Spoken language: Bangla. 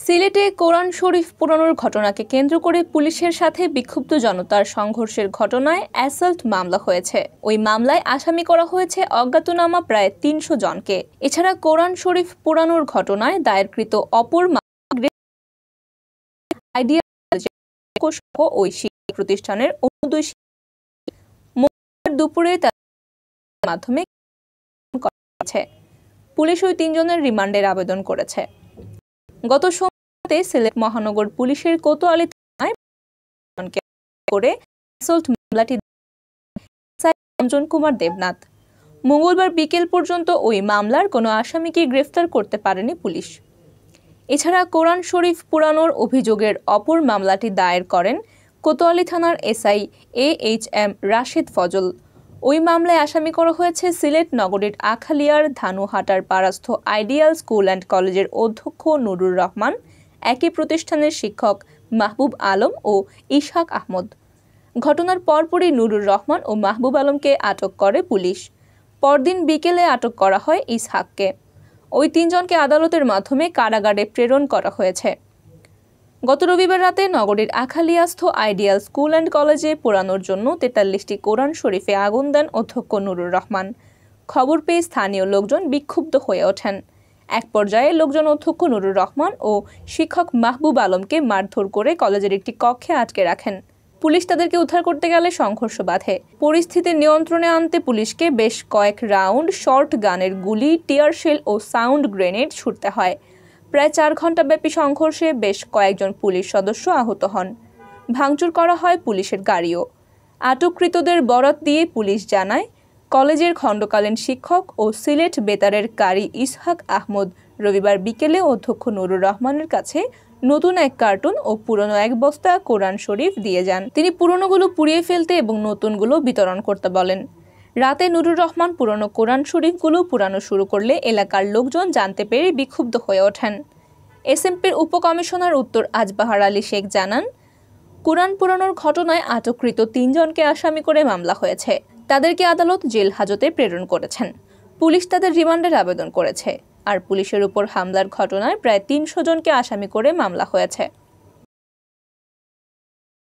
সিলেটে কোরআন শরীফ পোড়ানোর ঘটনাকে কেন্দ্র করে পুলিশের সাথে বিক্ষুব্ধ জনতার সংঘর্ষের ঘটনায় অ্যাসাল্ট মামলা হয়েছে। ওই মামলায় আসামি করা হয়েছে অজ্ঞাতনামা প্রায় ৩০০ জনকে। এছাড়া কোরআন শরীফ পোড়ানোর ঘটনায় দায়েরকৃত অপর ওই শিক্ষা প্রতিষ্ঠানের অন্য দুই দুপুরে মাধ্যমে পুলিশ ওই ৩ জনের রিমান্ডের আবেদন করেছে। গত সোমবার সিলেট মহানগর পুলিশের কোতোয়ালি থানায় করে অ্যাসল্ট মামলাটি রঞ্জন কুমার দেবনাথ। মঙ্গলবার বিকেল পর্যন্ত ওই মামলার কোনো আসামিকে গ্রেফতার করতে পারেনি পুলিশ। এছাড়া কোরআন শরীফ পোড়ানোর অভিযোগের অপর মামলাটি দায়ের করেন কোতোয়ালি থানার এসআই AHM রাশিদ ফজল। ওই মামলায় আসামি করা হয়েছে সিলেট নগরীর আখালিয়ার ধানুহাটার পারাস্থ আইডিয়াল স্কুল অ্যান্ড কলেজের অধ্যক্ষ নুরুর রহমান, একই প্রতিষ্ঠানের শিক্ষক মাহবুব আলম ও ইসহাক আহমদ। ঘটনার পরপরই নুরুর রহমান ও মাহবুব আলমকে আটক করে পুলিশ। পরদিন বিকেলে আটক করা হয় ইসহাককে। ওই ৩ জনকে আদালতের মাধ্যমে কারাগারে প্রেরণ করা হয়েছে। গত রবিবার রাতে নগরীর আখালিয়াস্থ আইডিয়াল স্কুল অ্যান্ড কলেজে পোড়ানোর জন্য ৪৩টি কোরআন শরীফে আগুন দেন অধ্যক্ষ নুরুর রহমান। খবর পেয়ে স্থানীয় লোকজন বিক্ষুব্ধ হয়ে ওঠেন। এক পর্যায়ে লোকজন অধ্যক্ষ নুরুর রহমান ও শিক্ষক মাহবুব আলমকে মারধর করে কলেজের একটি কক্ষে আটকে রাখেন। পুলিশ তাদেরকে উদ্ধার করতে গেলে সংঘর্ষ বাধে। পরিস্থিতি নিয়ন্ত্রণে আনতে পুলিশকে বেশ কয়েক রাউন্ড শর্ট গানের গুলি, টিয়ার শেল ও সাউন্ড গ্রেনেড ছুড়তে হয়। প্রায় ৪ ঘণ্টাব্যাপী সংঘর্ষে বেশ কয়েকজন পুলিশ সদস্য আহত হন। ভাঙচুর করা হয় পুলিশের গাড়িও। আটককৃতদের বরাত দিয়ে পুলিশ জানায়, কলেজের খণ্ডকালীন শিক্ষক ও সিলেট বেতারের কারি ইসহাক আহমদ রবিবার বিকেলে অধ্যক্ষ নুরুর রহমানের কাছে নতুন এক কার্টুন ও পুরনো এক বস্তা কোরআন শরীফ দিয়ে যান। তিনি পুরনোগুলো পুড়িয়ে ফেলতে এবং নতুনগুলো বিতরণ করতে বলেন। রাতে নুরুর রহমান পুরনো কোরআন শরীফগুলো পুরানো শুরু করলে এলাকার লোকজন জানতে পেরে বিক্ষুব্ধ হয়ে ওঠেন। এসএমপির উপকমিশনার উত্তর আজবাহার আলী শেখ জানান, কোরআন পুরানোর ঘটনায় আটককৃত ৩ জনকে আসামি করে মামলা হয়েছে। তাদেরকে আদালত জেল হাজতে প্রেরণ করেছেন। পুলিশ তাদের রিমান্ডের আবেদন করেছে। আর পুলিশের উপর হামলার ঘটনায় প্রায় ৩০০ জনকে আসামি করে মামলা হয়েছে।